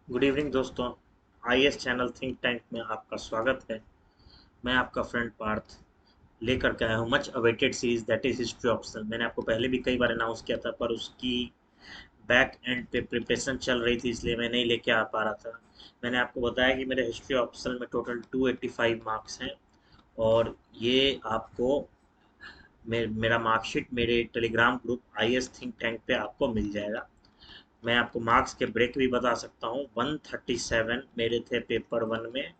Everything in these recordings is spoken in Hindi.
गुड इवनिंग दोस्तों। आईएएस चैनल थिंक टैंक में आपका स्वागत है। मैं आपका फ्रेंड पार्थ लेकर के आया हूँ much awaited series that is history optional. मैंने आपको पहले भी कई बार अनाउंस किया था, पर उसकी बैक एंड पे प्रिपरेशन चल रही थी, इसलिए मैं नहीं लेके आ पा रहा था। मैंने आपको बताया कि मेरे हिस्ट्री ऑप्शनल में टोटल 285 मार्क्स हैं, और ये आपको मेरा मार्कशीट मेरे Telegram group IAS think tank पे आपको मिल जाएगा। मैं आपको मार्क्स के ब्रेक भी बता सकता हूँ। 137 मेरे थे पेपर वन में,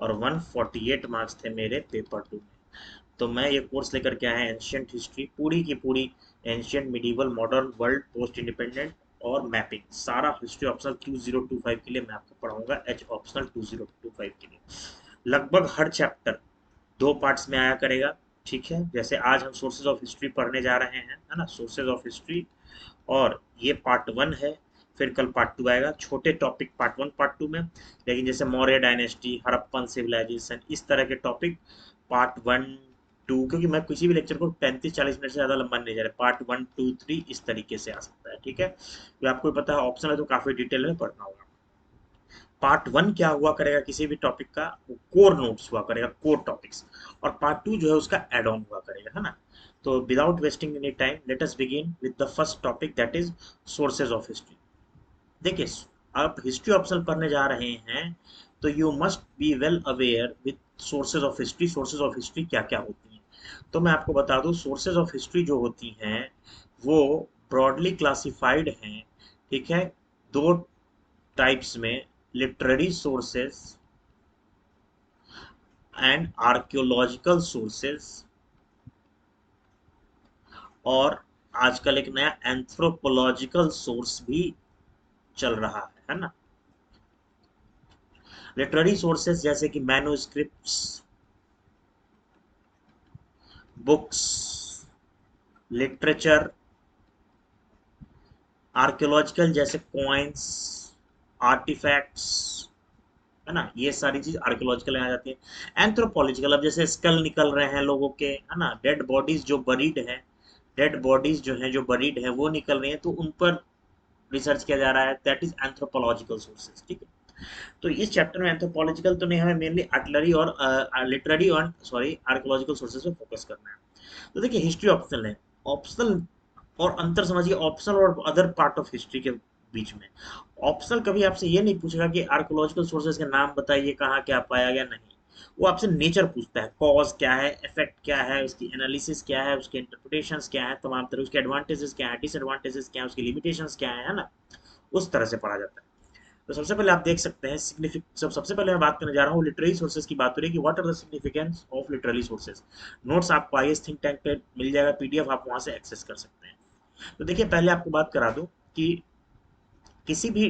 और 148 मार्क्स थे मेरे पेपर टू में। तो मैं ये कोर्स लेकर के आया एंशियंट हिस्ट्री पूरी की पूरी, ancient medieval modern world post independent और मैपिंग, सारा हिस्ट्री ऑप्शनल 2025 के लिए मैं आपको पढ़ाऊंगा। एच ऑप्शनल 2025 के लिए लगभग हर चैप्टर दो पार्ट्स में आया करेगा। ठीक है, जैसे आज हम सोर्सेज ऑफ हिस्ट्री पढ़ने जा रहे हैं, है ना, सोर्सेज ऑफ हिस्ट्री, और ये पार्ट वन है। फिर कल पार्ट टू आएगा, छोटे topic part one part two में, लेकिन जैसे मौर्य डायनेस्टी, हड़प्पन सिविलाइजेशन, इस तरह के टॉपिक पार्ट वन टू, क्योंकि मैं किसी भी लेक्चर को 35-40 मिनट से ज़्यादा लंबा नहीं जा रहा। पार्ट वन टू थ्री इस तरीके से आ सकता है। ठीक है, तो आपको पता है ऑप्शन है तो काफ़ी डिटेल में पढ़ना होगा। पार्ट वन क्या हुआ करेगा किसी भी टॉपिक का, कोर नोट्स हुआ करेगा, कोर टॉपिक्स। और पार्ट टू जो है उसका एड ऑन हुआ करेगा, है ना। तो without wasting any time let us begin with the first topic that is sources of history. देखिए, आप हिस्ट्री ऑप्शन पढ़ने जा रहे हैं तो you must be well aware with sources of history. Sources of history क्या क्या होती हैं, तो मैं आपको बता दूं, सोर्सेज ऑफ हिस्ट्री जो होती हैं वो ब्रॉडली क्लासिफाइड हैं। ठीक है, दो टाइप्स में, literary sources and archaeological sources, और आजकल एक नया एंथ्रोपोलॉजिकल सोर्स भी चल रहा है ना। लिटरेरी सोर्सेज जैसे कि मैन्युस्क्रिप्ट्स, बुक्स, लिटरेचर, आर्कियोलॉजिकल जैसे कॉइन्स, आर्टिफैक्ट्स, है ना, ये सारी चीज आर्कियोलॉजिकल में आ जाती है। एंथ्रोपोलॉजिकल, अब जैसे स्कल निकल रहे हैं लोगों के, है ना, डेड बॉडीज जो बरीड है, डेड बॉडीज जो हैं जो बरीड है वो निकल रही है, तो उन पर रिसर्च किया जा रहा है, दैट इज एंथ्रोपोलॉजिकल सोर्सेज। ठीक है, तो इस चैप्टर में एंथ्रोपोलॉजिकल तो नहीं, हमें मेनली आर्टिलरी और लिटरेरी और सॉरी आर्कियोलॉजिकल सोर्सेज पे फोकस करना है। तो देखिए, हिस्ट्री ऑप्शनल है। ऑप्शनल और अंतर समझिए ऑप्शनल और अदर पार्ट ऑफ हिस्ट्री के बीच में। ऑप्शनल कभी आपसे ये नहीं पूछेगा कि आर्कियोलॉजिकल सोर्सेज का नाम बताइए, कहाँ क्या पाया गया, नहीं। वो आपसे नेचर पूछता है, कॉज क्या है, इफेक्ट क्या है, उसकी एनालिसिस क्या है, उसके इंटरप्रिटेशंस क्या है, तमाम तरह उसके एडवांटेजेस क्या है, डिसएडवांटेजेस क्या है, उसकी लिमिटेशंस क्या है ना। उस तरह से पढ़ा जाता है। तो सबसे पहले आप देख सकते हैं सबसे पहले मैं बात करने जा रहा हूँ लिटरेरी सोर्सेज की। बात हो रही है कि what are the significance of literary sources. Notes आपको आईएएस थिंक टैंक पे मिल जाएगा, पीडीएफ आप वहां से एक्सेस कर सकते हैं। तो देखिए, पहले आपको बात करा दूं कि किसी भी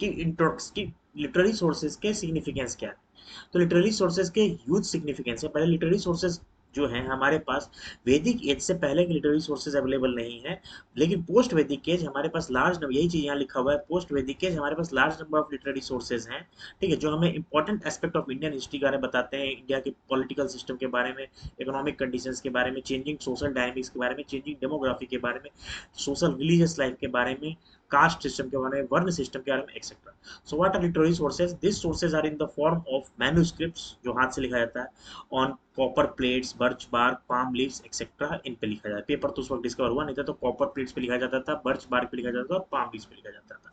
की इंट्रोक्स की लिटरेरी सोर्सेज के सिग्निफिकेंस क्या है। तो लिटरेरी सोर्सेज के ह्यूज सिग्निफिकेंस है। पहले लिटरेरी सोर्सेज जो हैं हमारे पास, वैदिक एज से पहले के लिटरेरी सोर्सेज अवेलेबल नहीं है, लेकिन पोस्ट वैदिक एज हमारे पास लार्ज नंबर, यही चीज यहाँ लिखा हुआ है, पोस्ट वैदिक एज हमारे पास large number of literary sources हैं। ठीक है, जो हमें important aspect of Indian history के बारे में बताते हैं, इंडिया के पॉलिटिकल सिस्टम के बारे में, इकोनॉमिक कंडीशंस के बारे में, चेंजिंग सोशल डायनामिक्स के बारे में, चेंजिंग डेमोग्राफी के बारे में, सोशल रिलीजियस लाइफ के बारे में, कास्ट सिस्टम के बारे में, वर्ण सिस्टम के बारे में, etcetera. So what are literary sources? This sources are in the form of manuscripts, जो हाथ से लिखा जाता है, on copper plates, birch bark, palm leaves etcetera, इन पे लिखा जाता है। पेपर तो उस वक्त डिस्कवर हुआ नहीं था, तो कॉपर प्लेट्स पे लिखा जाता था, बर्च बार्क पे लिखा जाता था, और पाम लीव्स पे लिखा जाता था।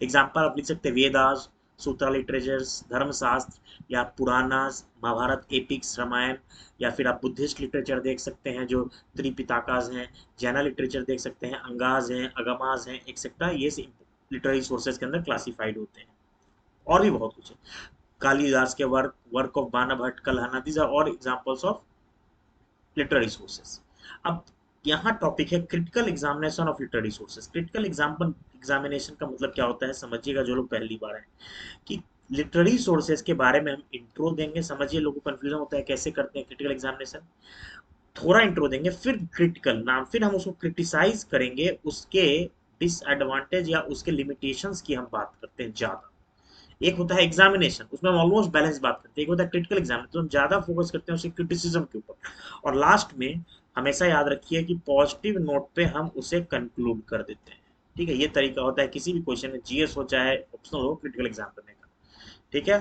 एग्जाम्पल आप लिख सकते हैं, वेदास, सूत्रा लिटरेचर्स, धर्मशास्त्र, या पुराणास, महाभारत, एपिक्स, रामायण, या फिर आप बुद्धिस्ट लिटरेचर देख सकते हैं जो त्रिपिताकास हैं, जैना लिटरेचर देख सकते हैं, अंगाज हैं, अगमाज हैं एक्सेट्रा। ये लिटरेरी सोर्सेज के अंदर क्लासिफाइड होते हैं। और भी बहुत कुछ है, कालिदास के work, work of Bana Bhatt, Kalhana, these are all examples of literary sources. अब यहाँ टॉपिक है critical examination of literary sources. Critical examination का मतलब क्या होता है, समझिएगा जो लोग पहली बार है, कि लिटरेरी सोर्सेज के बारे में हम इंट्रो देंगे। समझिए, लोगों को कंफ्यूजन होता है कैसे करते हैं क्रिटिकल एग्जामिनेशन। थोड़ा इंट्रो देंगे, फिर क्रिटिकल नाम, फिर हम उसको क्रिटिसाइज करेंगे, उसके डिसएडवांटेज या उसके लिमिटेशंस की हम बात करते हैं ज्यादा। एक होता है एग्जामिनेशन, उसमें हम ऑलमोस्ट बैलेंस बात करते हैं। एक होता है क्रिटिकल एग्जाम, तो हम ज्यादा फोकस करते हैं उसके क्रिटिसिज्म के ऊपर। और लास्ट में हमेशा याद रखिए कि पॉजिटिव नोट पे हम उसे कंक्लूड कर देते हैं। ठीक है, ये तरीका होता है किसी भी क्वेश्चन में, जीएस हो चाहे ऑप्शनल हो, क्रिटिकल एग्जाम करने का। ठीक है,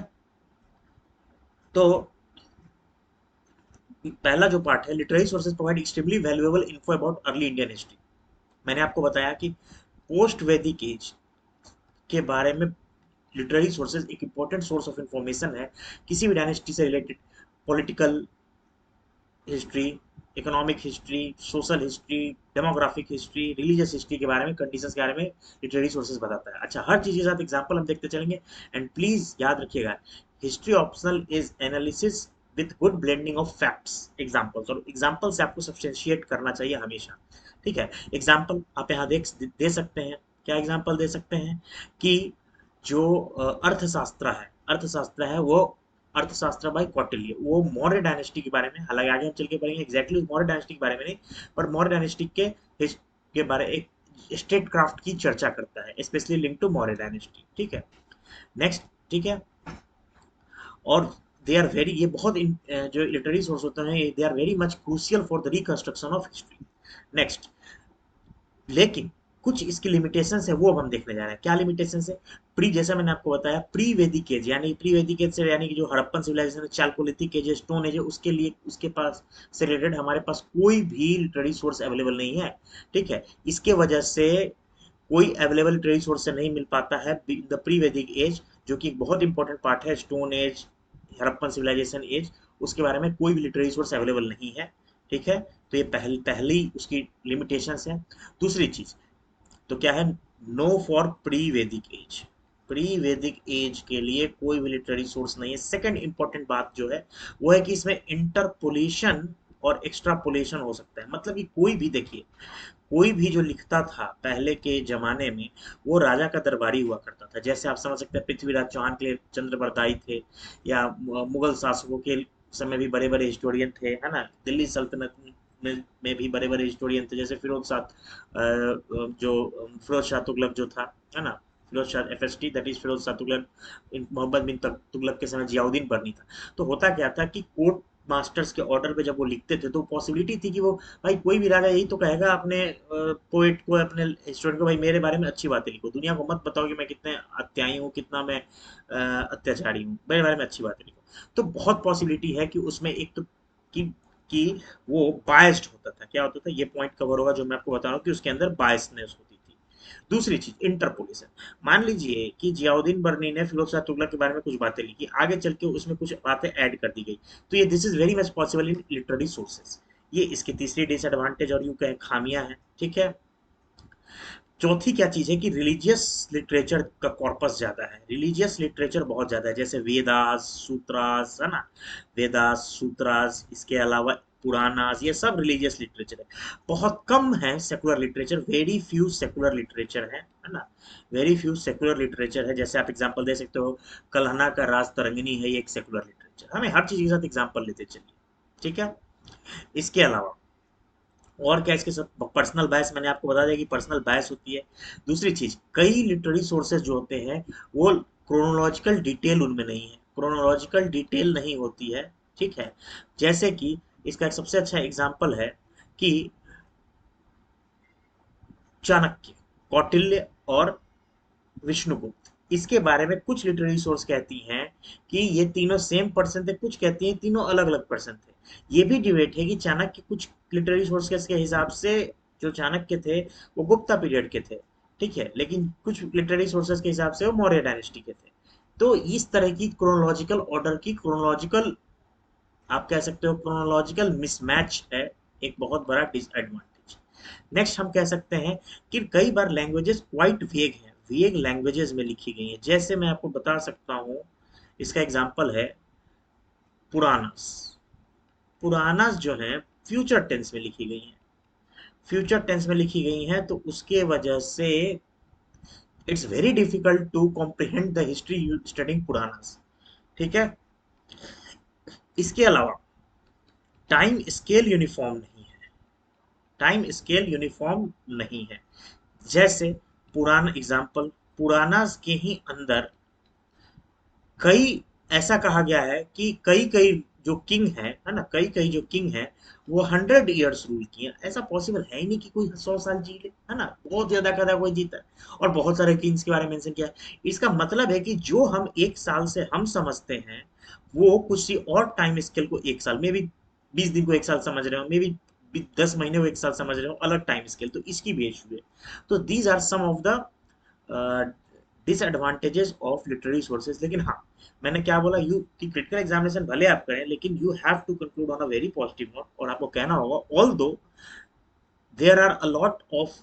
तो पहला जो पार्ट है, literary sources provide extremely valuable info about early Indian history. मैंने आपको बताया कि पोस्ट वैदिक एज के बारे में लिटरेरी सोर्सेज एक इंपॉर्टेंट सोर्स ऑफ इंफॉर्मेशन है, किसी भी डायनेस्टी से related, political history, economic history, social history, demographic history, religious history के बारे में, कंडीशंस के बारे में लिटरेरी सोर्सेज बताता है। अच्छा, हर चीज के साथ एग्जांपल हम देखते चलेंगे। एंड प्लीज याद रखिएगा, history optional is analysis with good blending of facts examples, और एग्जांपल से आपको सब्सटेंशिएट करना चाहिए हमेशा। ठीक है, एग्जांपल आप यहाँ दे सकते हैं। क्या एग्जांपल दे सकते हैं कि जो अर्थशास्त्र है, वो अर्थशास्त्र बाय कौटिल्य, वो मौर्य डायनेस्टी के बारे में, हालांकि आगे हम चल के पढ़ेंगे एग्जैक्टली मौर्य डायनेस्टी के बारे में नहीं, पर मौर्य डायनेस्टी के बारे एक स्टेट क्राफ्ट की चर्चा करता है, specially link to Maurya dynasty. ठीक है, नेक्स्ट। ठीक है, और दे आर वेरी, ये बहुत जो लिटरेरी सोर्स होते हैं, they are very much crucial for the reconstruction of history. Next, लेकिन कुछ इसकी लिमिटेशंस है, वो अब हम देखने जा रहे हैं। क्या लिमिटेशंस है? प्री, जैसा मैंने आपको बताया, प्री वैदिक एज, यानी प्री वैदिक एज से यानी कि जो हड़प्पन सिविलाइजेशन है, चालकोलिथिक एज, स्टोन एज है, उसके लिए उसके पास से रिलेटेड हमारे पास कोई भी लिटरेरी सोर्स अवेलेबल नहीं है। ठीक है, इसके वजह से कोई अवेलेबल लिटरेरी सोर्स से नहीं मिल पाता है द प्री वैदिक एज, जो कि एक बहुत इंपॉर्टेंट पार्ट है, stone age, Harappan civilization age, उसके बारे में कोई भी लिटरेरी सोर्स अवेलेबल नहीं है। ठीक है, तो ये पहली उसकी लिमिटेशंस है। दूसरी चीज तो क्या है? नो फॉर प्री वैदिक एज, प्री वैदिक एज के लिए कोई भी लिटरेरी सोर्स नहीं है। सेकंड इंपॉर्टेंट बात जो है वो है कि इसमें इंटरपोलेशन और एक्स्ट्रापोलेशन हो सकता है। मतलब कि कोई भी, देखिए, कोई भी जो लिखता था पहले के जमाने में, वो राजा का दरबारी हुआ करता था। जैसे आप समझ सकते हैं पृथ्वीराज चौहान के चंद्रबरदाई थे, या मुगल शासकों के समय भी बड़े बड़े हिस्टोरियन थे, है ना। दिल्ली सल्तनत में भी बड़े बड़े हिस्टोरियन थे, जैसे जो फिरोज शाह तुगलक जो था, है ना। Firoz Shah FST, that is Firoz Shah Tughlaq. Mohammad bin Tughlaq के समय जियाउद्दीन बर्नी था। तो होता क्या था कि कोर्ट मास्टर्स के ऑर्डर पे जब वो लिखते थे, तो पॉसिबिलिटी थी कि वो, भाई कोई भी राजा यही तो कहेगा अपने पोएट को, अपने स्टूडेंट को, भाई मेरे बारे में अच्छी बातें लिखो, दुनिया को मत बताओ कि मैं कितने अत्यायी हूँ, कितना मैं अत्याचारी हूँ, मेरे बारे में अच्छी बातें लिखो। तो बहुत पॉसिबिलिटी है कि उसमें एक तो कि कि वो बायस्ड होता था। क्या होता था? ये पॉइंट कवर होगा जो मैं आपको बता रहा हूँ, कि उसके अंदर बायसनेस होती थी। दूसरी चीज, इंटरपोलेशन। मान लीजिए कि जियाउद्दीन बर्नी ने फिरोज शाह तुगलक के बारे में कुछ बातें लिखी, आगे चल के उसमें कुछ बातें ऐड कर दी गई, तो ये this is very much possible in literary sources. ये इसकी तीसरी डिसएडवांटेज और यूं कहें खामियां हैं। ठीक है, चौथी क्या चीज है कि रिलीजियस लिटरेचर का कॉर्पस ज्यादा है, रिलीजियस लिटरेचर बहुत ज्यादा है, जैसे वेदास, सूत्रास, है ना। वेदास, सूत्रास, इसके अलावा पुराणास, ये सब रिलीजियस लिटरेचर है। बहुत कम है secular literature, very few secular literature है ना। वेरी फ्यू सेकुलर लिटरेचर है। जैसे आप एग्जांपल दे सकते हो, कल्हना का राज तरंगिणी है, ये एक सेकुलर लिटरेचर। हमें हर चीज के साथ एग्जांपल लेते चलिए। ठीक है, इसके अलावा और क्या इसके साथ? पर्सनल बायस, मैंने आपको बता दिया कि पर्सनल बायस होती है। दूसरी चीज, कई लिटरेरी सोर्सेज जो होते हैं, वो क्रोनोलॉजिकल डिटेल उनमें नहीं है, क्रोनोलॉजिकल डिटेल नहीं होती है। ठीक है, जैसे कि इसका एक सबसे अच्छा एग्जांपल है कि चाणक्य, कौटिल्य और विष्णुगुप्त, इसके बारे में कुछ लिटरेरी सोर्स कहती हैं कि ये तीनों सेम पर्सन थे, कुछ कहती हैं तीनों अलग अलग पर्सन थे। ये भी डिबेट है कि चाणक्य, कुछ लिटरेरी सोर्स के हिसाब से जो चाणक्य थे वो गुप्ता पीरियड के थे। ठीक है, लेकिन कुछ लिटरेरी सोर्सेज के हिसाब से वो मौर्य डायनेस्टी के थे। तो इस तरह की क्रोनोलॉजिकल ऑर्डर की, क्रोनोलॉजिकल, आप कह सकते हो क्रोनोलॉजिकल मिसमैच है, एक बहुत बड़ा डिसएडवांटेज। नेक्स्ट हम कह सकते हैं कि कई बार लैंग्वेजेस क्वाइट वेग हैं, वेग लैंग्वेजेस में लिखी गई हैं। जैसे मैं आपको बता सकता हूँ, इसका एग्जांपल है पुरानास। पुरानास जो है फ्यूचर टेंस में लिखी गई हैं, फ्यूचर टेंस में लिखी गई हैं, तो उसके वजह से it's very difficult to comprehend the history you studying Puranas. ठीक है, इसके अलावा टाइम स्केल यूनिफॉर्म नहीं है, टाइम स्केल यूनिफॉर्म नहीं है। जैसे पुराना एग्जाम्पल, पुराना के ही अंदर कई, ऐसा कहा गया है कि कई कई जो किंग है ना, कई कई जो किंग है वो 100 ईयर्स रूल किए। ऐसा पॉसिबल है ही नहीं कि कोई 100 साल जी ले, है ना, बहुत ज्यादा कदा कोई जीता है। और बहुत सारे किंग्स के बारे में मेंशन किया है। इसका मतलब है कि जो हम 1 साल से हम समझते हैं वो किसी और टाइम स्केल को 1 साल में भी, 20 दिन को 1 साल समझ रहे हो, मे बी 10 महीने को 1 साल समझ रहे हो, अलग टाइम स्केल, तो इसकी भी इशू है। तो these are some of the disadvantages of literary sources. लेकिन हाँ, मैंने क्या बोला, यू कि क्रिटिकल एग्जामिनेशन भले आप करें लेकिन you have to conclude on a very positive note, और आपको कहना होगा although there are a lot of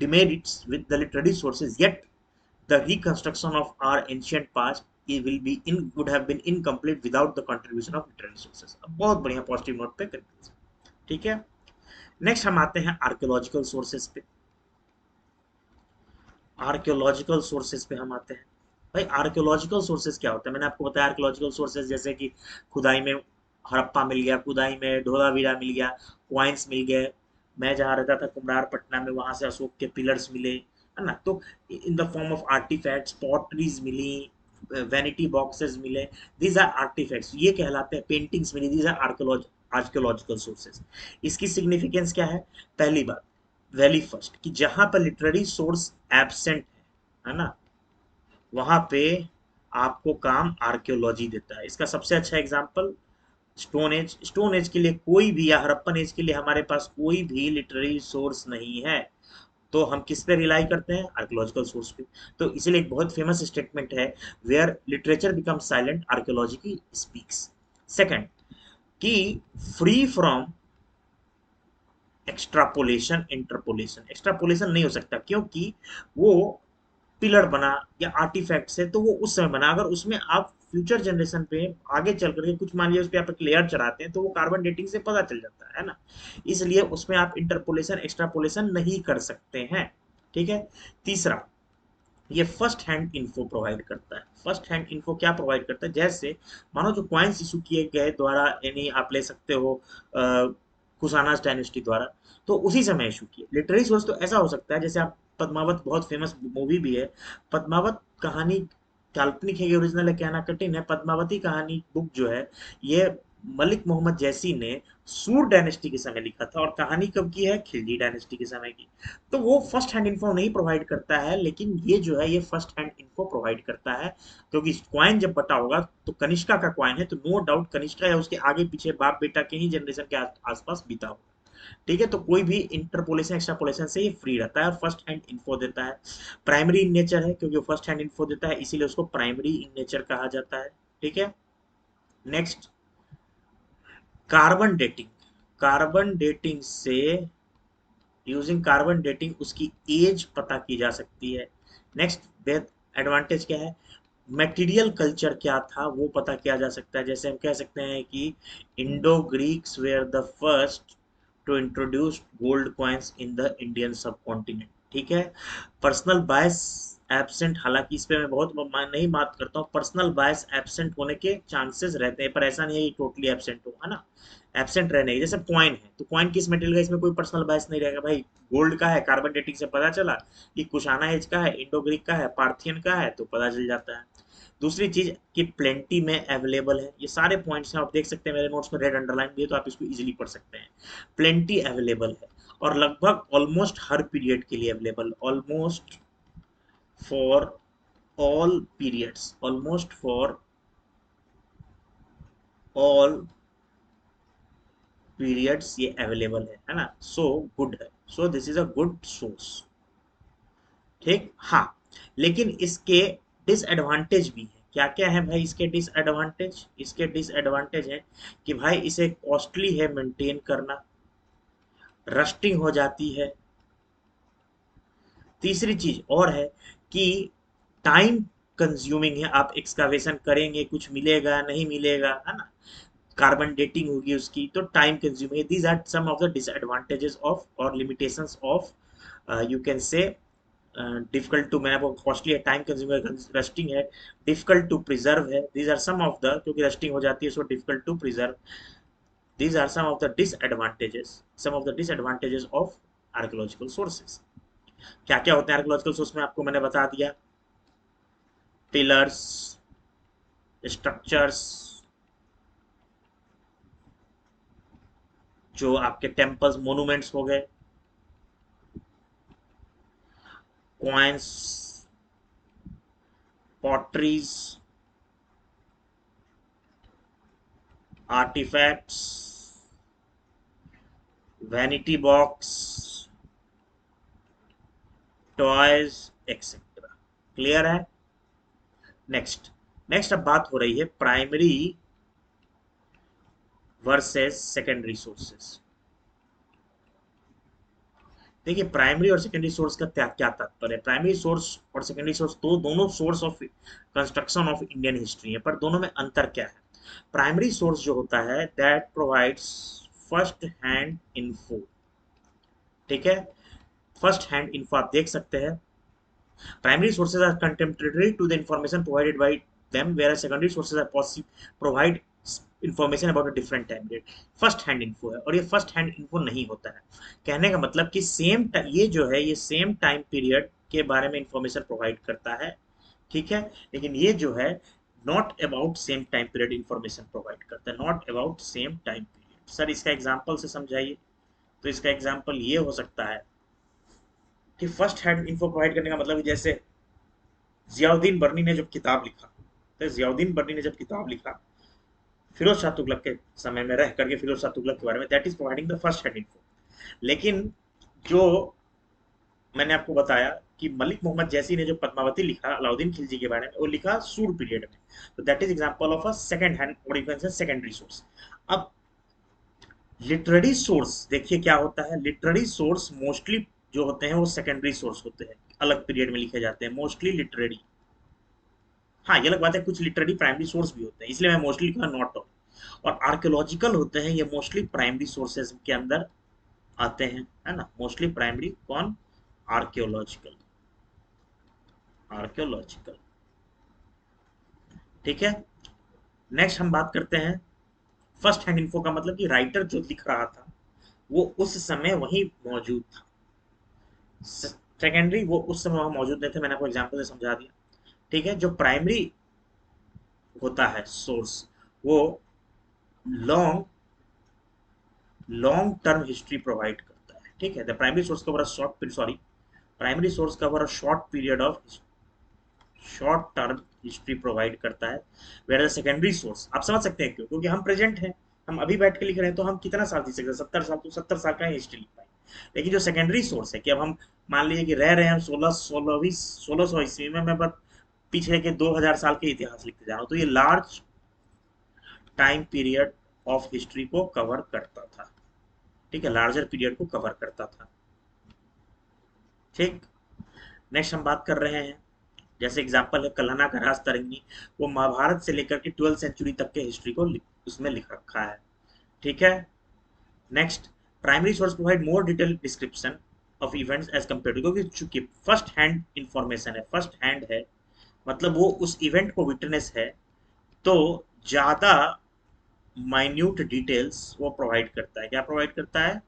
demerits with the literary sources, yet the reconstruction of our ancient past it will be in would have been incomplete without the contribution of literary sources। अब बहुत बढ़िया पॉजिटिव नोट पे करते हैं, ठीक है। नेक्स्ट हम आते हैं आर्कियोलॉजिकल सोर्सेज पे। आर्कियोलॉजिकल सोर्सेज पे हम आते हैं। भाई आर्कियोलॉजिकल सोर्सेज क्या होता है, मैंने आपको बताया आर्कियोलॉजिकल सोर्सेज जैसे कि खुदाई में हड़प्पा मिल गया, खुदाई में धोलावीरा मिल गया, क्वाइंस मिल गए। मैं जहाँ रहता था कुम्हार पटना में, वहां से अशोक के पिलर्स मिले, है ना, तो in the form of artifacts, potteries मिली, वैनिटी बॉक्सेस मिले, दीज आर आर्टिफैक्ट्स, ये कहलाते हैं। पेंटिंग्स मिली, दीज आर आर्कियोलॉजिकल सोर्सेज। इसकी सिग्निफिकेंस क्या है? पहली बात, वेरी फर्स्ट, कि जहां पर लिटरेरी सोर्स एब्सेंट है ना, वहां पे आपको काम आर्कियोलॉजी देता है। इसका सबसे अच्छा example stone age. Stone age के लिए कोई भी, या हड़प्पन एज के लिए हमारे पास कोई भी लिटरेरी सोर्स नहीं है, तो हम किस पे रिलाई करते हैं? आर्कियोलॉजिकल सोर्स पे। तो इसलिए एक बहुत फेमस स्टेटमेंट है, where literature becomes silent archaeology speaks. Second, कि free from extrapolation interpolation. Extrapolation नहीं हो सकता क्योंकि वो पिलर बना या आर्टिफैक्ट से, तो वो उस समय बना। अगर उसमें आप फ्यूचर जनरेशन पे आगे चल करके कुछ मान लिया उस पे आप एक लेयर चढ़ाते हैं तो वो कार्बन डेटिंग से पता चल जाता है ना, इसलिए उसमें आप इंटरपोलेशन एक्स्ट्रापोलेशन नहीं कर सकते हैं, ठीक है। तीसरा, ये फर्स्ट हैंड इन्फो प्रोवाइड करता है। फर्स्ट हैंड इन्फो क्या प्रोवाइड करता है? जैसे मानो जो कॉइन्स इशू किए गए द्वारा, यानी आप ले सकते हो कुशाना डायनेस्टी द्वारा, तो उसी समय इशू किए। लिटरेरी सोर्स तो ऐसा हो सकता है जैसे आप पद्मावत, बहुत फेमस मूवी भी है, पद्मावत कहानी काल्पनिक है, ये ओरिजिनल है कहना कठिन है। पद्मावती कहानी बुक जो है, ये मलिक मोहम्मद जैसी ने सूर डायनेस्टी के समय लिखा था, और कहानी कब की है? खिलजी डायनेस्टी के समय की। तो वो फर्स्ट हैंड इन्फो नहीं प्रोवाइड करता है, लेकिन ये जो है ये फर्स्ट हैंड इन्फो प्रोवाइड करता है, क्योंकि क्वाइन जब बटा होगा तो कनिष्का का क्वाइन है, तो नो डाउट कनिष्का या उसके आगे पीछे बाप बेटा के ही जनरेशन के आसपास बीता होगा, ठीक है। तो कोई भी इंटरपोलेशन एक्स्ट्रापोलेशन से ये फ्री रहता है और फर्स्ट हैंड इन्फो देता है। प्राइमरी इन नेचर है क्योंकि फर्स्ट हैंड इन्फो देता है, इसीलिए उसको प्राइमरी इन नेचर कहा जाता है, ठीक है। Next, carbon dating. Carbon dating से, यूजिंग कार्बन डेटिंग उसकी एज पता की जा सकती है। नेक्स्ट एडवांटेज क्या है? मटेरियल कल्चर क्या था वो पता किया जा सकता है। जैसे हम कह सकते हैं कि Indo Greeks were the first to introduce gold coins in the Indian सब कॉन्टिनेंट, ठीक है। पर्सनल बायस एब्सेंट, हालांकि इस पे मैं बहुत नहीं बात करता हूँ, पर्सनल बायस एब्सेंट होने के चांसेस रहते हैं, पर ऐसा नहीं है कि टोटली एब्सेंट हो, है ना। एब्सेंट रहने के, जैसे कॉइन है तो कॉइन किस मेटेरियल का, इसमें कोई पर्सनल बायस नहीं रहेगा भाई। गोल्ड का है, कार्बन डेटिंग से पता चला कि कुशाना एज का है, इंडो ग्रीक का है, पार्थियन का है, तो पता चल जाता है। दूसरी चीज कि प्लेंटी में अवेलेबल है। ये सारे पॉइंट्स हैं, आप देख सकते हैं मेरे नोट्स में रेड अंडरलाइन भी है, तो आप इसको इजीली पढ़ सकते हैं। प्लेंटी अवेलेबल है, और लगभग ऑलमोस्ट हर पीरियड के लिए available, almost for all periods, almost for all periods ये अवेलेबल है ना। सो गुड है, so this is a good source, ठीक। हाँ, लेकिन इसके डिसएडवांटेज भी है। क्या क्या है भाई इसके डिसएडवांटेज? इसके डिसएडवांटेज है कि भाई इसे कॉस्टली है मेंटेन करना, रस्टिंग हो जाती है। तीसरी चीज और है कि टाइम कंज्यूमिंग है, आप एक्सकावेशन करेंगे, कुछ मिलेगा नहीं मिलेगा, है ना, कार्बन डेटिंग होगी उसकी, तो टाइम कंज्यूमिंग है। These are some of the disadvantages of और limitations of, you can say difficult to, मैंने आपको कॉस्टली है, टाइम कंज्यूमर, रस्टिंग है, डिफिकल्ट टू प्रिजर्व है। These are some of the, क्योंकि रस्टिंग हो जाती है so difficult to preserve. These are some of the disadvantages, some of the disadvantages of archaeological sources. क्या क्या होते हैं आर्कियोलॉजिकल सोर्स में आपको मैंने बता दिया। पिलर्स, स्ट्रक्चर्स, जो आपके टेम्पल्स मोनूमेंट्स हो गए, coins, potteries, artifacts, vanity box, toys etcetera. Clear है? नेक्स्ट, नेक्स्ट अब बात हो रही है प्राइमरी वर्सेस सेकेंडरी सोर्सेस। देखिए प्राइमरी और सेकेंडरी सोर्स का क्या क्या तात्पर्य है। प्राइमरी सोर्स और सेकेंडरी सोर्स तो दोनों source of construction of Indian history है, पर दोनों में अंतर क्या है। प्राइमरी सोर्स जो होता है that provides first hand info, ठीक है, फर्स्ट हैंड इन्फो आप देख सकते हैं। Primary sources are contemporary to the information provided by them, whereas secondary sources are provide information about a different time period. First hand info है और ये फर्स्ट हैंड इन्फो नहीं होता है। कहने का मतलब कि ये जो है ये सेम टाइम पीरियड के बारे में इंफॉर्मेशन प्रोवाइड करता है, ठीक है, लेकिन ये जो है not about same time period information provide करता है, not about same time period. Sir इसका एग्जांपल से समझाइए। तो इसका एग्जांपल ये हो सकता है कि फर्स्ट हैंड इन्फो प्रोवाइड करने का मतलब जैसे जियाउद्दीन बर्नी ने जब किताब लिखा, तो जियाउद्दीन बर्नी ने जब किताब लिखा फिरोज शाह तुगलक के समय में रह करके फिरोज शाह तुगलक के बारे में, that is providing the first hand info. लेकिन जो मैंने आपको बताया कि मलिक मोहम्मद जैसी ने जो पद्मावती लिखा अलाउद्दीन खिलजी के बारे में, वो लिखा सूर पीरियड में, तो that is example of a second hand और you can say secondary source. अब लिटरेरी सोर्स देखिए क्या होता है। लिटरेरी सोर्स मोस्टली जो होते हैं वो सेकेंडरी सोर्स होते हैं, अलग पीरियड में लिखे जाते हैं मोस्टली लिटरेरी। हाँ ये अलग बात है, कुछ लिटरेरी प्राइमरी सोर्स भी होते हैं, इसलिए मैं मोस्टली कहूँगा नॉट ऑल। और आर्कियोलॉजिकल होते हैं ये मोस्टली प्राइमरी सोर्सेज के अंदर आते हैं, है ना, मोस्टली प्राइमरी कौन, आर्कियोलॉजिकल, आर्कियोलॉजिकल, ठीक है। नेक्स्ट हम बात करते हैं फर्स्ट हैंड इन्फो का मतलब कि राइटर जो लिख रहा था वो उस समय वहीं मौजूद था। सेकेंडरी वो उस समय वहां मौजूद नहीं थे, मैंने आपको एग्जांपल से समझा दिया, ठीक है। जो प्राइमरी होता है सोर्स वो long long term history provide करता है, ठीक है। The primary source cover a primary source cover a short period of short term history provide करता है, वेयर सेकेंडरी सोर्स आप समझ सकते हैं क्यों, क्योंकि हम प्रेजेंट हैं, हम अभी बैठ के लिख रहे हैं तो हम कितना साल जी सकते हैं, 70 साल, तो 70 साल का हिस्ट्री लिख पाएंगे। लेकिन जो सेकेंडरी सोर्स है कि अब हम मान लीजिए कि रह रहे हैं हम 1600 ईस्वी में, मैं बस पीछे के 2000 साल के इतिहास लिखते जा रहा हूँ, तो ये large time period of history को कवर करता था, ठीक है, लार्जर पीरियड को कवर करता था, ठीक। नेक्स्ट हम बात कर रहे हैं, जैसे एग्जांपल है कल्हना का राज तरंगी, वो महाभारत से लेकर के 12th सेंचुरी तक के हिस्ट्री को उसमें लिख रखा है, ठीक है। Next, primary source provide more detail description of events as compare to, क्योंकि चूंकि फर्स्ट हैंड इंफॉर्मेशन है, फर्स्ट हैंड है, मतलब वो उस इवेंट को विटनेस है, तो ज्यादा माइन्यूट डिटेल्स वो प्रोवाइड करता है। क्या प्रोवाइड करता है?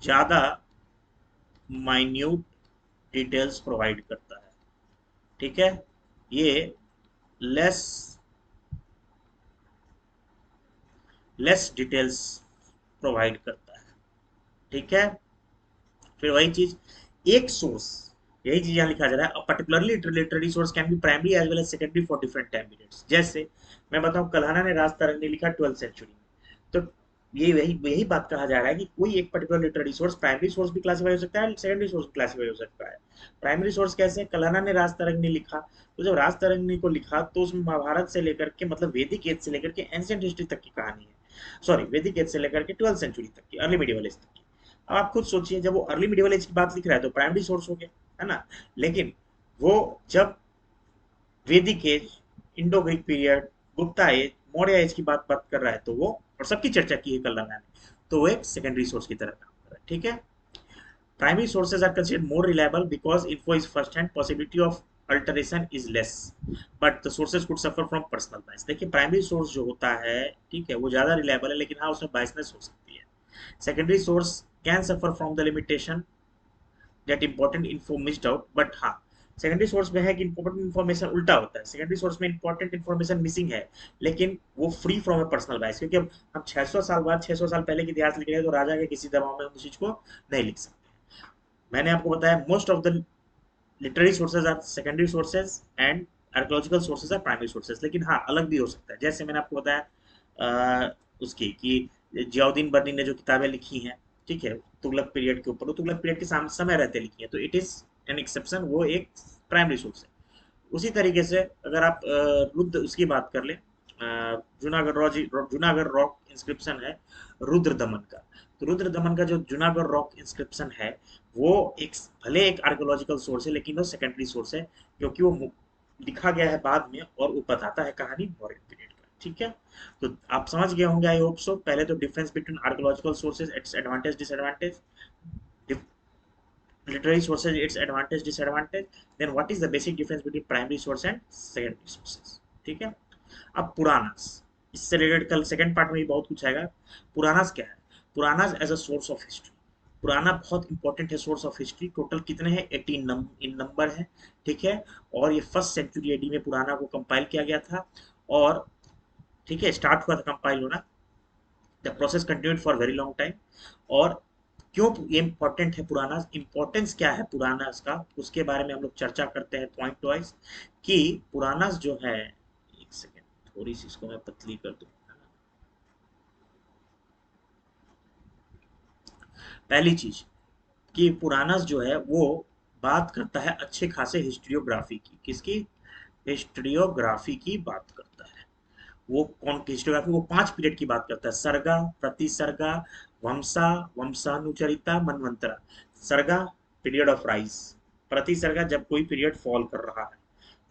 ज्यादा माइन्यूट डिटेल्स प्रोवाइड करता है, ठीक है। ये लेस लेस डिटेल्स प्रोवाइड करता है, ठीक है। फिर वही चीज, एक सोर्स, यही चीज यहाँ लिखा जा रहा है, particularly literary source can be primary as well as secondary for different time periods. जैसे मैं बताऊं कल्हाना ने राज तरंग ने लिखा 12th सेंचुरी में, तो ये यही यही बात कहा जा रहा है कि कोई एक particular literary source primary source भी क्लासिफाई हो सकता है, सेकेंडरी सोर्स भी क्लासिफाई हो सकता है। प्राइमरी सोर्स कैसे? कल्हाना ने राज तरंग ने लिखा, तो जब राज तरंग ने को लिखा तो उसमें महाभारत से लेकर के मतलब वैदिक एज से लेकर के एंशिएंट हिस्ट्री तक की कहानी है, सॉरी वैदिक एज से लेकर के 12th सेंचुरी तक की, अर्ली मिडिवल एज तक की। अब आप खुद सोचिए, जब वो अर्ली मिडिवल एज की बात लिख रहा है तो प्राइमरी सोर्स हो गया, है ना। लेकिन वो जब Vedic age, Indo Greek period, Gupta age, Maurya age की बात कर रहा है तो वो, और सबकी चर्चा की है कल्लाना ने, तो वो एक सेकेंडरी सोर्स की तरह काम कर रहा है, ठीक है। Primary sources are considered more reliable because info is first hand, possibility of alteration is less, but the sources could suffer from personal bias. देखिए प्राइमरी सोर्स जो होता है, ठीक है, वो ज्यादा रिलायबल है, लेकिन हाँ उसमें बायसनेस हो सकती है। Secondary source can suffer from the limitation that important info missed out, but हाँ सेकेंडरी सोर्स में है कि इंपॉर्टेंट इन्फॉर्मेशन उल्टा होता है, सेकेंडरी सोर्स में इंपॉर्टेंट इन्फॉर्मेशन मिसिंग है, लेकिन वो free from A personal bias, क्योंकि अब हम 600 साल बाद 600 साल पहले की इतिहास लिख रहे हैं, तो राजा के किसी दबाव में हम उस चीज को नहीं लिख सकते। मैंने आपको बताया most of the literary sources are secondary sources and archaeological sources are primary sources, लेकिन हाँ अलग भी हो सकता है। जैसे मैंने आपको बताया उसकी कि जियाउद्दीन बर्नी ने जो किताबें लिखी हैं, ठीक है, तुगलक पीरियड के ऊपर, वो तुगलक पीरियड के समय रहते लिखी है, तो इट इज एन एक्सेप्शन, वो एक प्राइमरी सोर्स है। उसी तरीके से अगर आप रुद्र उसकी बात कर ले, जूनागढ़ रॉक इंस्क्रिप्शन है रुद्र दमन का, तो रुद्र दमन का जो जूनागढ़ रॉक इंस्क्रिप्शन है, वो एक भले एक आर्कोलॉजिकल सोर्स है, लेकिन वो सेकेंडरी सोर्स है, क्योंकि वो लिखा गया है बाद में और वो बताता है कहानी मौर्य पीरियड का। ठीक है, तो आप समझ गए होंगे, आई होप सो। पहले तो difference between archaeological sources, it's advantage disadvantage, literary sources its advantage disadvantage, then what is the basic difference between primary source and secondary sources। ठीक है, अब पुरानास, इससे रिलेटेड कल सेकंड पार्ट में भी बहुत कुछ आएगा। पुरानास क्या है? Puranas as a source of history, Purana बहुत इंपॉर्टेंट है सोर्स ऑफ हिस्ट्री। टोटल कितने हैं? 18 इन नंबर है, ठीक है, और ये फर्स्ट सेंचुरी एडी में पुराना को कंपाइल किया गया था, और ठीक है स्टार्ट हुआ था कंपाइल होना, the process continued for very long time. और क्यों ये इंपॉर्टेंट है पुराना, इंपॉर्टेंस क्या है पुराना का, उसके बारे में हम लोग चर्चा करते हैं पॉइंट वाइज। कि पुराना जो है, एक सेकेंड, थोड़ी सी इसको मैं पतली कर दूं। पहली चीज कि पुराना जो है वो बात करता है अच्छे खासे हिस्ट्रियोग्राफी की, किसकी? हिस्ट्रियोग्राफी की बात करता है। वो कौन हिस्टोग्राफी? वो 5 पीरियड की बात करता है, सर्गा, प्रतिसर्गा, वंशा, वंशानुचरिता, मनवंतरा। सर्गा पीरियड ऑफ राइज, प्रतिसर्गा जब कोई पीरियड फॉल कर रहा है,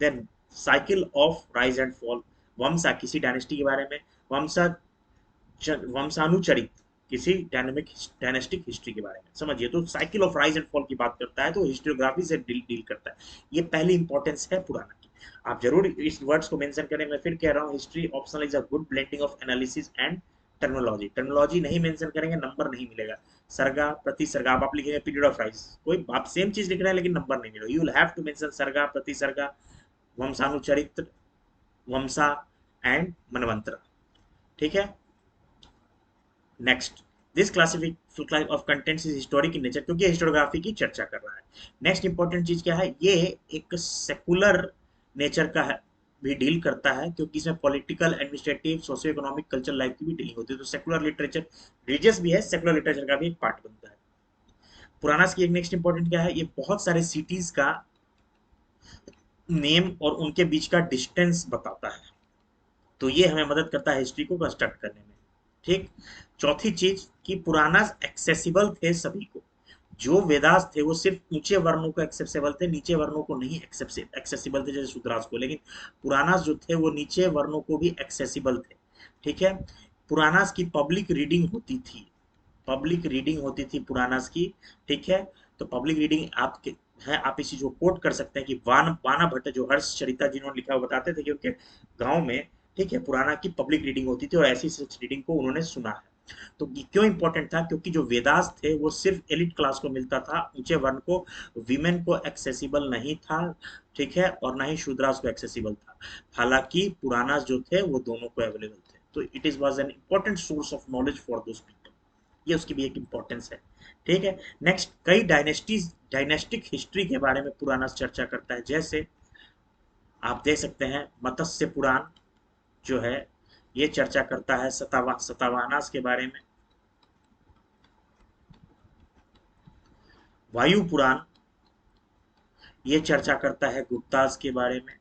then cycle of rise and fall, वंशा किसी डायनेस्टी के बारे में, वंशा वंशानुचरित किसी डायनेस्टिक हिस्ट्री के बारे में। समझिए, तो cycle of rise and fall की बात करता है, तो हिस्टोग्राफी से डील करता है। ये पहली इंपॉर्टेंस है पुराना की। आप जरूर इस वर्ड्स को मेंशन करें, मैं फिर कह रहा हूँ, history optional is a good blending of analysis and terminology. Terminology नहीं मेंशन करेंगे, नंबर नहीं मिलेगा। सर्गा, प्रतिसर्गा, आप लिखेंगे पीरियड ऑफ राइज, कोई आप सेम चीज लिख रहे हैं लेकिन नंबर नहीं मिलेगा। You will have to mention Sarga, Pratisarga, Vanshanucharitra, Vansha and Manvantara. ठीक है, next, this classific of contents is historic in nature, क्योंकि हिस्टोग्राफी की चर्चा कर रहा है। नेक्स्ट इंपॉर्टेंट चीज क्या है? ये एक सेकुलर नेचर का है, भी डील करता है, क्योंकि इसमें political, administrative, socio economic, culture life की भी डीलिंग होती है। तो सेकुलर लिटरेचर, रिलीजियस भी है, सेकुलर लिटरेचर का भी एक पार्ट बनता है। पुराना की एक नेक्स्ट इंपॉर्टेंट क्या है? ये बहुत सारे सिटीज का नेम और उनके बीच का डिस्टेंस बताता है, तो ये हमें मदद करता है हिस्ट्री को कंस्ट्रक्ट करने में। ठीक, चौथी चीज कि पुराना एक्सेसिबल थे सभी को। जो वेदास थे वो सिर्फ ऊंचे वर्णों को एक्सेसिबल थे, नीचे वर्णों को नहीं एक्सेसिबल थे, जैसे शूद्रास को, लेकिन पुरानास जो थे वो नीचे वर्णों को भी एक्सेसिबल थे। ठीक है, पुरानास की पब्लिक रीडिंग होती थी, पब्लिक रीडिंग होती थी पुरानास की। ठीक है, तो पब्लिक रीडिंग आपके है, आप इसी को कोट कर सकते हैं कि वाना भट्ट जो हर्ष चरिता जिन्होंने लिखा, वो बताते थे कि उनके गांव में, ठीक है, पुराना की पब्लिक रीडिंग होती थी और ऐसी रीडिंग को उन्होंने सुना है। तो ये क्यों इंपॉर्टेंट था? क्योंकि जो वेदास थे वो सिर्फ एलिट क्लास को मिलता था, ऊंचे वर्ण को, विमेन को एक्सेसिबल नहीं था। ठीक है, और ना ही शूद्रास को एक्सेसिबल था। हालांकि पुराना जो थे वो दोनों को अवेलेबल थे, तो it is was an important source of knowledge for those people. ये उसकी भी एक इंपॉर्टेंस है। ठीक है, नेक्स्ट, कई डायनेस्टीज, डायनेस्टिक हिस्ट्री के बारे में पुराना चर्चा करता है। जैसे आप देख सकते हैं मत्स्य पुराण जो है, ये चर्चा करता है सतावाहनास के बारे में। वायु पुराण ये चर्चा करता है गुप्तास के बारे में।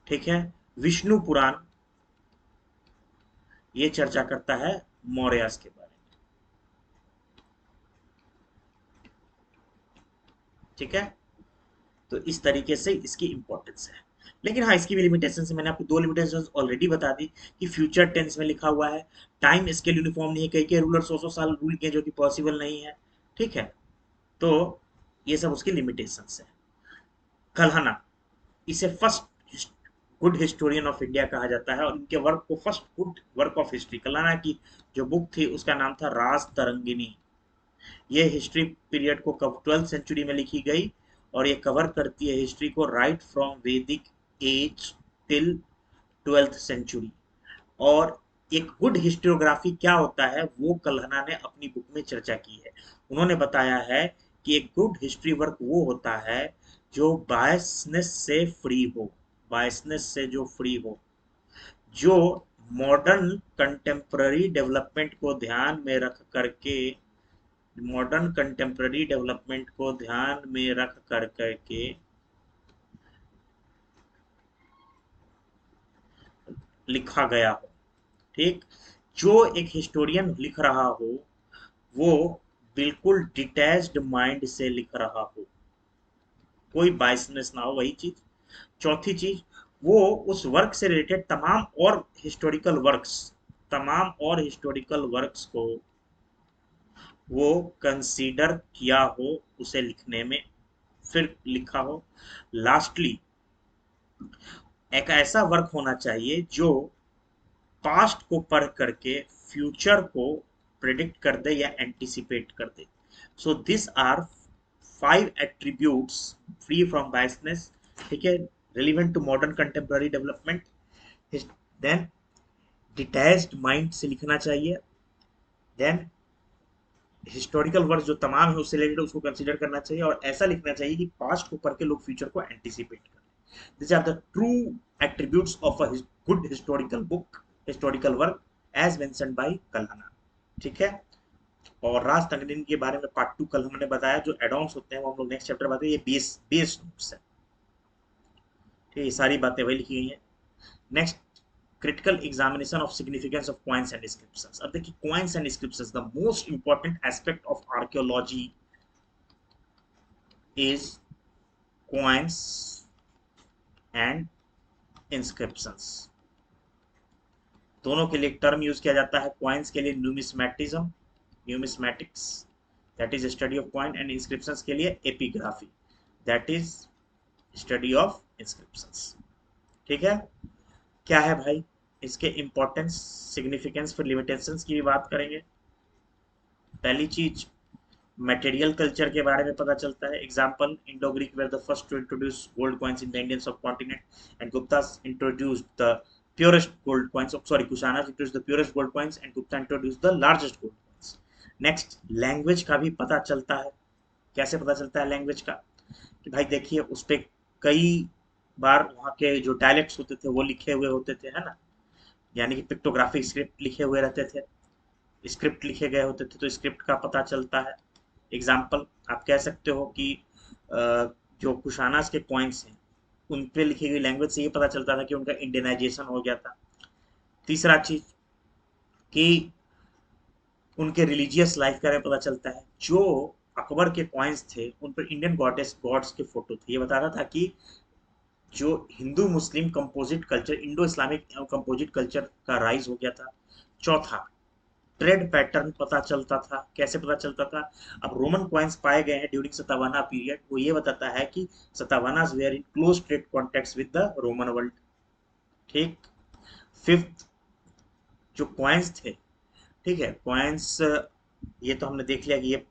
ठीक है, विष्णु पुराण ये चर्चा करता है मौर्यास के बारे में। ठीक है, तो इस तरीके से इसकी इंपॉर्टेंस है। लेकिन हाँ, इसकी भी लिमिटेशन है, मैंने आपको 2 लिमिटेशन ऑलरेडी बता दी कि फ्यूचर टेंस में लिखा हुआ है, टाइम स्केल यूनिफॉर्म नहीं है, कई कई रूलर 100 साल रूल किए जो कि पॉसिबल नहीं है। ठीक है, तो ये सब उसकी लिमिटेशंस है। कल्हना, इसे first good historian of India कहा जाता है, और इनके वर्क को first good work of history, Kalhana की जो बुक थी उसका नाम था राज तरंगिनी। ये हिस्ट्री पीरियड को कब 12th सेंचुरी में लिखी गई, और ये कवर करती है हिस्ट्री को राइट फ्रॉम वैदिक एज टिल 12th सेंचुरी। और एक गुड हिस्टोग्राफी क्या होता है वो कल्हना ने अपनी बुक में चर्चा की है। उन्होंने बताया है कि एक गुड हिस्ट्री वर्क वो होता है जो बायसनेस से फ्री हो, बायसनेस से जो फ्री हो, जो मॉडर्न कंटेम्प्ररी डेवलपमेंट को ध्यान में रख करके, मॉडर्न कंटेम्प्ररी डेवलपमेंट को ध्यान में रख कर करके लिखा गया हो। ठीक, जो एक हिस्टोरियन लिख रहा हो वो बिल्कुल डिटैच्ड माइंड से लिख रहा हो, कोई बायसनेस ना हो, वही चीज। चौथी चीज, वो उस वर्क से रिलेटेड तमाम और हिस्टोरिकल वर्क्स को वो कंसीडर किया हो उसे लिखने में, फिर लिखा हो। लास्टली, एक ऐसा वर्क होना चाहिए जो पास्ट को पढ़ करके फ्यूचर को प्रिडिक्ट कर दे या एंटिसिपेट कर दे। So this are 5 attributes free from biasness, ठीक है, relevant to modern contemporary development. Then detached mind से लिखना चाहिए। देन हिस्टोरिकल वर्क जो तमाम है उससे रिलेटेड उसको कंसीडर करना चाहिए, और ऐसा लिखना चाहिए कि पास्ट को पढ़ के लोग फ्यूचर को एंटिसिपेट करें। This are the true attributes of a good historical book, historical work, as mentioned by Kalhana. ठीक है। और राज तंगडिन के बारे में पार्ट 2 कल हमने बताया, जो एडॉन्स होते हैं वो हम लोग नेक्स्ट चैप्टर बताएंगे। ये बेस बेस नोट्स है, ठीक है, ये सारी बातें वही लिखी गई हैं। Next, critical examination of significance of coins and inscriptions। अब देखिए, coins and inscriptions, the most important aspect of archaeology is coins and inscriptions। दोनों के लिए एक टर्म यूज किया जाता है। कॉइन्स के लिए numismatism, numismatics, that is study of coin, and inscriptions के लिए epigraphy, that is study of inscriptions. ठीक है। क्या है भाई इसके इंपॉर्टेंस, सिग्निफिकेंस, फिर लिमिटेशंस की भी बात करेंगे। पहली चीज, मटेरियल कल्चर के बारे में पता चलता है। Example, Indo Greek were the first to introduce gold coins in the Indian सब continent and Guptas introduced the purest gold coins, sorry, Kushanas introduced the purest gold coins and Gupta introduced the largest gold coins. Next, language का भी पता चलता है। कैसे पता चलता है लैंग्वेज का? कि भाई देखिए, उस पे कई बार वहाँ के जो डायलेक्ट्स होते थे वो लिखे हुए होते थे, है ना, यानी कि पिक्टोग्राफिक स्क्रिप्ट लिखे हुए रहते थे, स्क्रिप्ट लिखे गए होते थे, तो स्क्रिप्ट का पता चलता है। एग्जाम्पल, आप कह सकते हो कि जो कुशानास के कॉइन्स हैं उन पे लिखी गई लैंग्वेज से ये पता चलता था कि उनका इंडियनाइजेशन हो गया था। तीसरा चीज कि उनके रिलीजियस लाइफ के बारे में पता चलता है। जो अकबर के कॉइन्स थे उन पर इंडियन गॉडेस गॉड्स के फोटो थे। ये बताता था कि जो Hindu Muslim composite culture, Indo Islamic composite culture का राइज हो गया था। चौथा, ट्रेड पैटर्न पता चलता था। कैसे पता चलता था? अब रोमन कॉइन्स पाए गए हैं ड्यूरिंग सतावाना पीरियड, वो ये बताता है कि Satavahanas were in close trade contacts with the Roman world. ठीक। फिफ्थ, जो कॉइन्स थे, ठीक है, कॉइन्स, ये तो हमने देख लिया कि ये,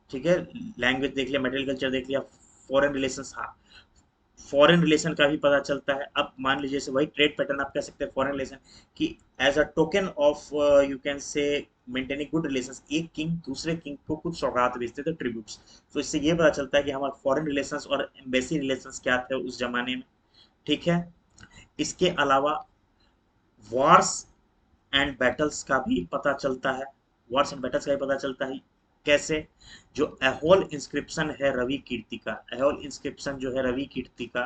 ठीक है, लैंग्वेज देख लिया, मटेरियल कल्चर देख लिया, फॉरेन रिलेशंस, हाँ, फॉरेन रिलेशन का भी पता चलता है। अब मान लीजिए से वही ट्रेड पैटर्न आप कह सकते हैं फॉरेन रिलेशन, कि as a token of you can say maintaining good relations, एक किंग दूसरे किंग को कुछ सौगात भेजते थे, ट्रिब्यूट्स। तो इससे ये पता चलता है कि हमारे फॉरेन रिलेशंस और एम्बेसी रिलेशंस क्या थे उस जमाने में। ठीक है। इसके अलावा वॉर्स एंड बैटल्स का भी पता चलता है। वॉर्स एंड बैटल्स का भी पता चलता है। कैसे? जो एहोल इंस्क्रिप्शन है रवि कीर्ति का, एहोल इंस्क्रिप्शन जो है रवि कीर्ति का,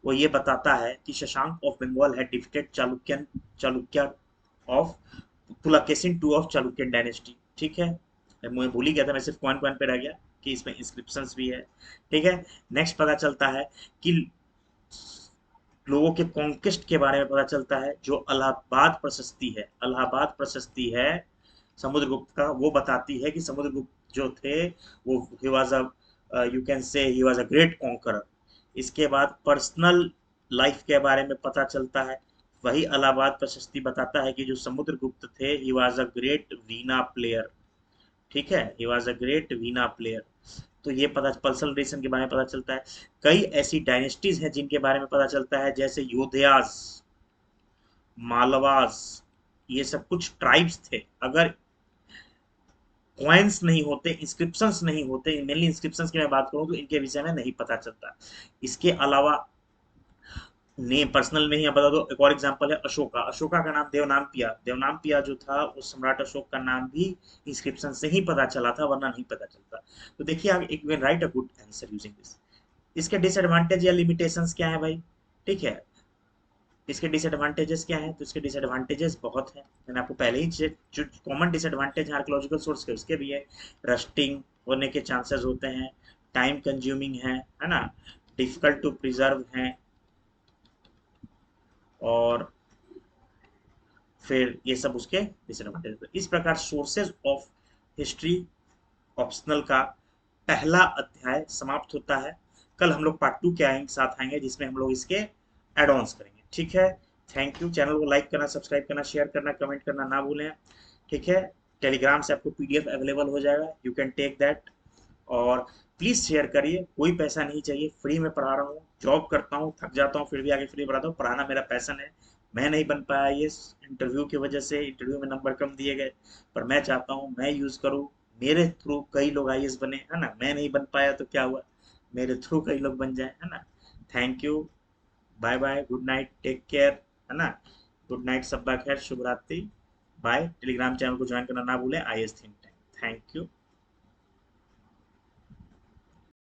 वो ये बताता है कि Shashank of Bengal had defeated Chalukyan, Chalukya of Pulakeshin two of Chalukyan dynasty. ठीक है, मैं भूल ही गया था, मैं सिर्फ कॉइन कॉइन पे रह गया कि इसमें इंस्क्रिप्शंस भी है। ठीक है। नेक्स्ट पता चलता है कि लोगों के कॉन्क्वेस्ट के बारे में पता चलता है। जो अलाहाबाद प्रशस्ति है, अलाहाबाद प्रशस्ति है समुद्रगुप्त का, वो बताती है कि समुद्रगुप्त जो थे वो he was a, you can से he was a great conqueror. इसके बाद पर्सनल लाइफ के बारे में पता चलता है। वही अलाहाबाद प्रशस्ति बताता है कि जो समुद्रगुप्त थे he was a great Veena player. ठीक है, he was a great Veena player. तो ये पता पल्सल रेशन के बारे में पता चलता है। कई ऐसी डायनेस्टीज हैं जिनके बारे में पता चलता है, जैसे योधयास, मालवास, ये सब कुछ ट्राइब्स थे। अगर कॉइन्स नहीं होते, इंस्क्रिप्शंस नहीं होते, मेनली इंस्क्रिप्शंस की मैं बात करूं तो इनके विषय में नहीं पता चलता। इसके अलावा नेम पर्सनल में ही आप बता दो, एक और एग्जांपल है अशोका। अशोका का नाम देवनामपिया, देवनामपिया जो था उस सम्राट अशोक का नाम भी इंस्क्रिप्शन से ही पता चला था, वरना नहीं पता चलता। तो देखिए आप एक right a good answer using this. इसके डिसएडवांटेज या लिमिटेशंस क्या है भाई? ठीक है, इसके डिसएडवांटेजेस क्या हैं? तो इसके डिसएडवांटेजेस बहुत हैं, मैंने आपको पहले ही जो कॉमन डिसएडवांटेज है आर्कियोलॉजिकल सोर्स के उसके भी है। रस्टिंग होने के चांसेस होते हैं, टाइम कंज्यूमिंग है ना, डिफिकल्ट टू प्रिजर्व है, और फिर ये सब उसके डिसएडवांटेज। इस प्रकार सोर्सेज ऑफ हिस्ट्री ऑप्शनल का पहला अध्याय समाप्त होता है। कल हम लोग पार्ट 2 के साथ आएंगे, जिसमें हम लोग इसके एड ऑन्स करेंगे। ठीक है, थैंक यू। चैनल को लाइक करना, सब्सक्राइब करना, शेयर करना, कमेंट करना ना भूलें। ठीक है, टेलीग्राम से आपको पीडीएफ अवेलेबल हो जाएगा, यू कैन टेक दैट। और प्लीज़ शेयर करिए, कोई पैसा नहीं चाहिए, फ्री में पढ़ा रहा हूँ, जॉब करता हूँ, थक जाता हूँ, फिर भी आगे फ्री पढ़ाता हूँ। पढ़ाना मेरा पैशन है। मैं नहीं बन पाया ये इंटरव्यू की वजह से, इंटरव्यू में नंबर कम दिए गए, पर मैं चाहता हूँ मैं यूज़ करूँ। मेरे थ्रू कई लोग आईएएस बने, है ना। मैं नहीं बन पाया तो क्या हुआ, मेरे थ्रू कई लोग बन जाए, है ना। Thank you, bye bye, good night, take care, है ना। गुड नाइट, शब्बा खैर, शुभ रात्रि, बाय। टेलीग्राम चैनल को ज्वाइन करना ना भूलें, IAS think tank. Thank you.